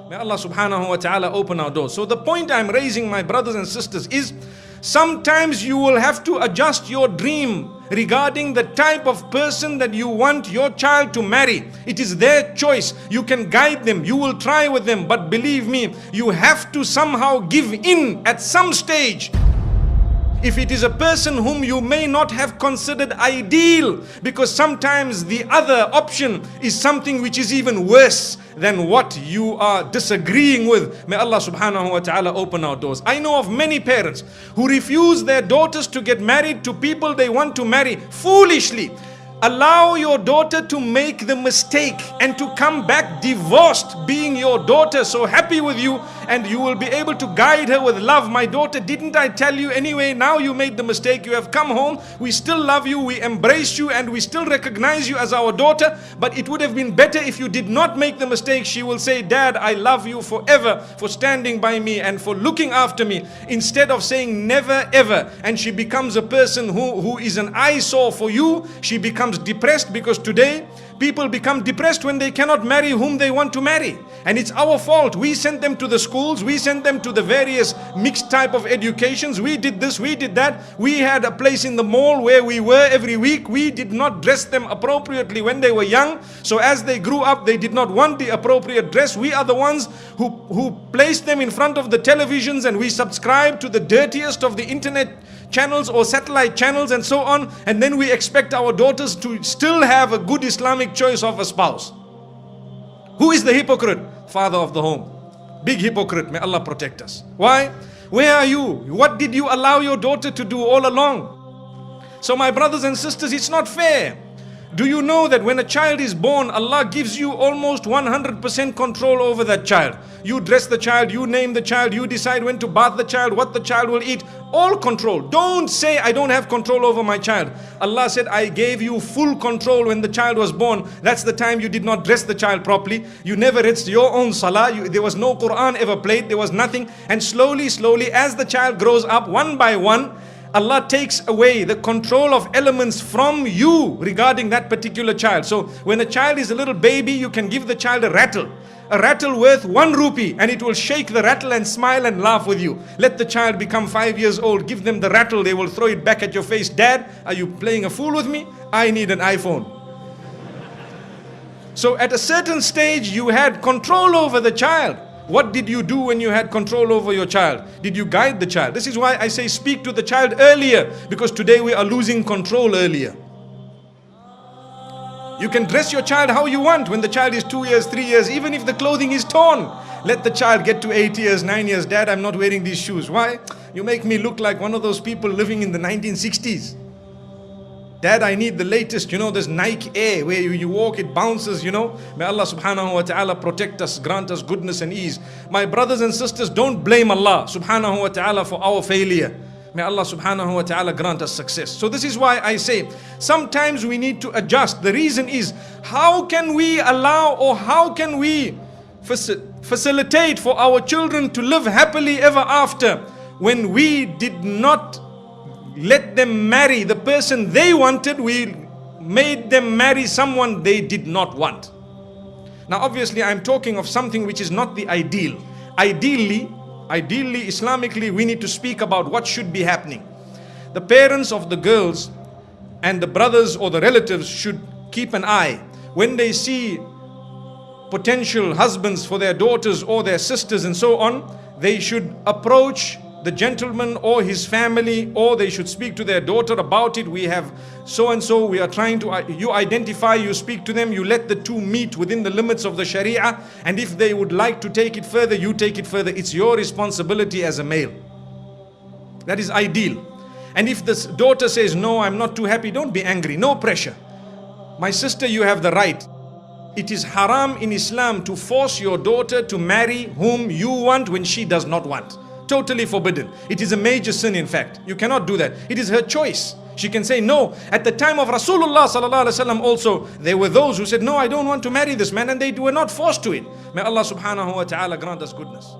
May Allah subhanahu wa ta'ala open our doors. So the point I'm raising, my brothers and sisters, is sometimes you will have to adjust your dream regarding the type of person that you want your child to marry. It is their choice. You can guide them, you will try with them, but believe me, you have to somehow give in at some stage. If it is a person whom you may not have considered ideal, because sometimes the other option is something which is even worse than what you are disagreeing with. May Allah subhanahu wa ta'ala open our doors. I know of many parents who refuse their daughters to get married to people they want to marry foolishly. Allow your daughter to make the mistake and to come back divorced, being your daughter so happy with you, and you will be able to guide her with love. My daughter, didn't I tell you anyway? Now you made the mistake, you have come home, we still love you, we embrace you, and we still recognize you as our daughter, but it would have been better if you did not make the mistake. She will say, Dad, I love you forever for standing by me and for looking after me, instead of saying never ever. And she becomes a person who is an eyesore for you. She becomes depressed, because today people become depressed when they cannot marry whom they want to marry, and it's our fault. We sent them to the schools, we sent them to the various mixed type of educations, we did this, we did that, we had a place in the mall where we were every week. We did not dress them appropriately when they were young, so as they grew up they did not want the appropriate dress. We are the ones who placed them in front of the televisions, and we subscribe to the dirtiest of the internet channels or satellite channels and so on, and then we expect our daughters to still have a good Islamic choice of a spouse. Who is the hypocrite? Father of the home. Big hypocrite. May Allah protect us. Why? Where are you? What did you allow your daughter to do all along? So my brothers and sisters, it's not fair. Do you know that when a child is born, Allah gives you almost 100% control over that child? You dress the child, you name the child, you decide when to bath the child, what the child will eat. All control. Don't say, I don't have control over my child. Allah said, I gave you full control when the child was born. That's the time you did not dress the child properly. You never read your own salah. There was no Quran ever played. There was nothing. And slowly, as the child grows up, one by one, Allah takes away the control of elements from you regarding that particular child. So when a child is a little baby, you can give the child a rattle worth 1 rupee, and it will shake the rattle and smile and laugh with you. Let the child become 5 years old, give them the rattle, they will throw it back at your face. Dad, are you playing a fool with me? I need an iPhone. So at a certain stage you had control over the child. What did you do when you had control over your child? Did you guide the child? This is why I say speak to the child earlier, because today we are losing control earlier. You can dress your child how you want when the child is 2 years, 3 years, even if the clothing is torn. Let the child get to 8 years, 9 years. Dad, I'm not wearing these shoes. Why? You make me look like one of those people living in the 1960s. Dad, I need the latest, this Nike Air where you walk, it bounces, May Allah subhanahu wa ta'ala protect us, grant us goodness and ease. My brothers and sisters, don't blame Allah subhanahu wa ta'ala for our failure. May Allah subhanahu wa ta'ala grant us success. So this is why I say, sometimes we need to adjust. The reason is, how can we allow, or how can we facilitate for our children to live happily ever after, when we did not let them marry the person they wanted? We made them marry someone they did not want. Now obviously I'm talking of something which is not the ideal. Ideally, Islamically, we need to speak about what should be happening. The parents of the girls and the brothers or the relatives should keep an eye. When they see potential husbands for their daughters or their sisters and so on, they should approach the gentleman or his family, or they should speak to their daughter about it. We have so and so, we are trying to, you identify, you speak to them, you let the two meet within the limits of the Sharia, and if they would like to take it further, you take it further. It's your responsibility as a male. That is ideal. And if the daughter says, no, I'm not too happy, don't be angry, no pressure. My sister, you have the right. It is haram in Islam to force your daughter to marry whom you want when she does not want. Totally forbidden. It is a major sin, in fact. You cannot do that. It is her choice. She can say no. At the time of Rasulullah sallallahu alaihi wasallam also, there were those who said, no, I don't want to marry this man, and they were not forced to it. May Allah subhanahu wa ta'ala grant us goodness.